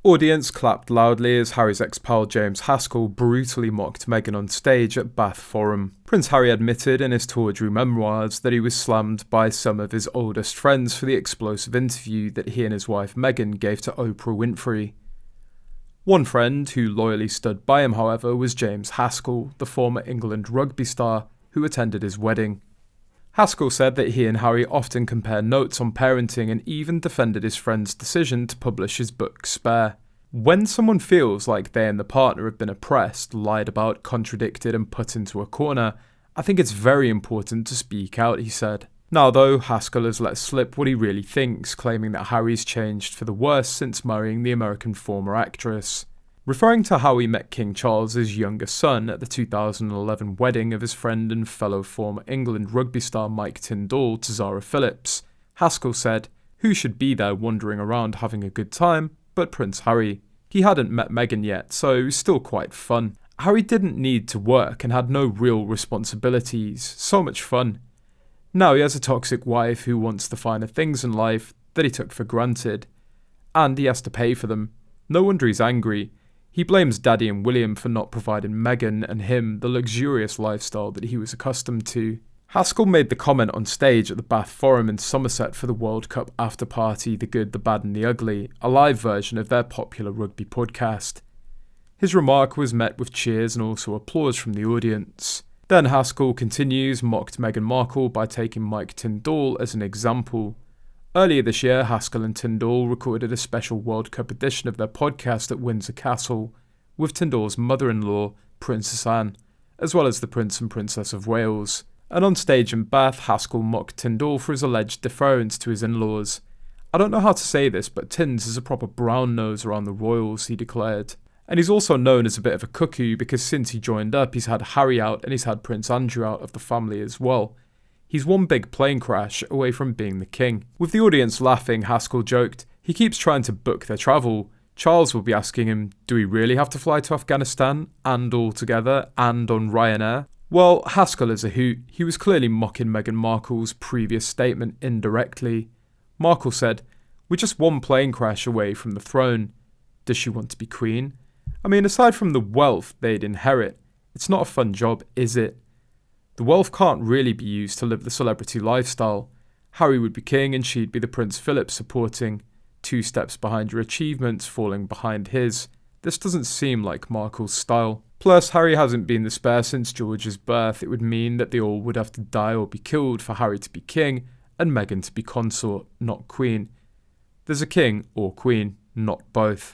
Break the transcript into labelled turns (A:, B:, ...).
A: Audience clapped loudly as Harry's ex-pal James Haskell brutally mocked Meghan on stage at Bath Forum. Prince Harry admitted in his tawdry memoirs that he was slammed by some of his oldest friends for the explosive interview that he and his wife Meghan gave to Oprah Winfrey. One friend who loyally stood by him, however, was James Haskell, the former England rugby star who attended his wedding. Haskell said that he and Harry often compare notes on parenting and even defended his friend's decision to publish his book Spare. When someone feels like they and the partner have been oppressed, lied about, contradicted and put into a corner, I think it's very important to speak out, he said. Now though, Haskell has let slip what he really thinks, claiming that Harry's changed for the worse since marrying the American former actress. Referring to how he met King Charles' younger son at the 2011 wedding of his friend and fellow former England rugby star Mike Tindall to Zara Phillips, Haskell said, "Who should be there wandering around having a good time but Prince Harry? He hadn't met Meghan yet, so it was still quite fun. Harry didn't need to work and had no real responsibilities, so much fun. Now he has a toxic wife who wants the finer things in life that he took for granted, and he has to pay for them. No wonder he's angry. He blames Daddy and William for not providing Meghan and him the luxurious lifestyle that he was accustomed to." Haskell made the comment on stage at the Bath Forum in Somerset for the World Cup after party The Good, the Bad and the Ugly, a live version of their popular rugby podcast. His remark was met with cheers and also applause from the audience. Then Haskell continues, mocked Meghan Markle by taking Mike Tindall as an example. Earlier this year, Haskell and Tindall recorded a special World Cup edition of their podcast at Windsor Castle, with Tindall's mother-in-law, Princessanne, as well as the Prince and Princess of Wales. And on stage in Bath, Haskell mocked Tindall for his alleged deference to his in-laws. "I don't know how to say this, but Tins is a proper brown nose around the royals," he declared. And he's also known as a bit of a cuckoo because since he joined up, he's had Harry out and he's had Prince Andrew out of the family as well. He's one big plane crash away from being the king. With the audience laughing, Haskell joked, "He keeps trying to book their travel. Charles will be asking him, do we really have to fly to Afghanistan, and all together, and on Ryanair?" Well, Haskell is a hoot. He was clearly mocking Meghan Markle's previous statement indirectly. Markle said, "We're just one plane crash away from the throne. Does she want to be queen? I mean, aside from the wealth they'd inherit, it's not a fun job, is it? The wealth can't really be used to live the celebrity lifestyle. Harry would be king and she'd be the Prince Philip supporting, 2 steps behind your achievements, falling behind his. This doesn't seem like Markle's style. Plus, Harry hasn't been the spare since George's birth. It would mean that they all would have to die or be killed for Harry to be king and Meghan to be consort, not queen. There's a king or queen, not both."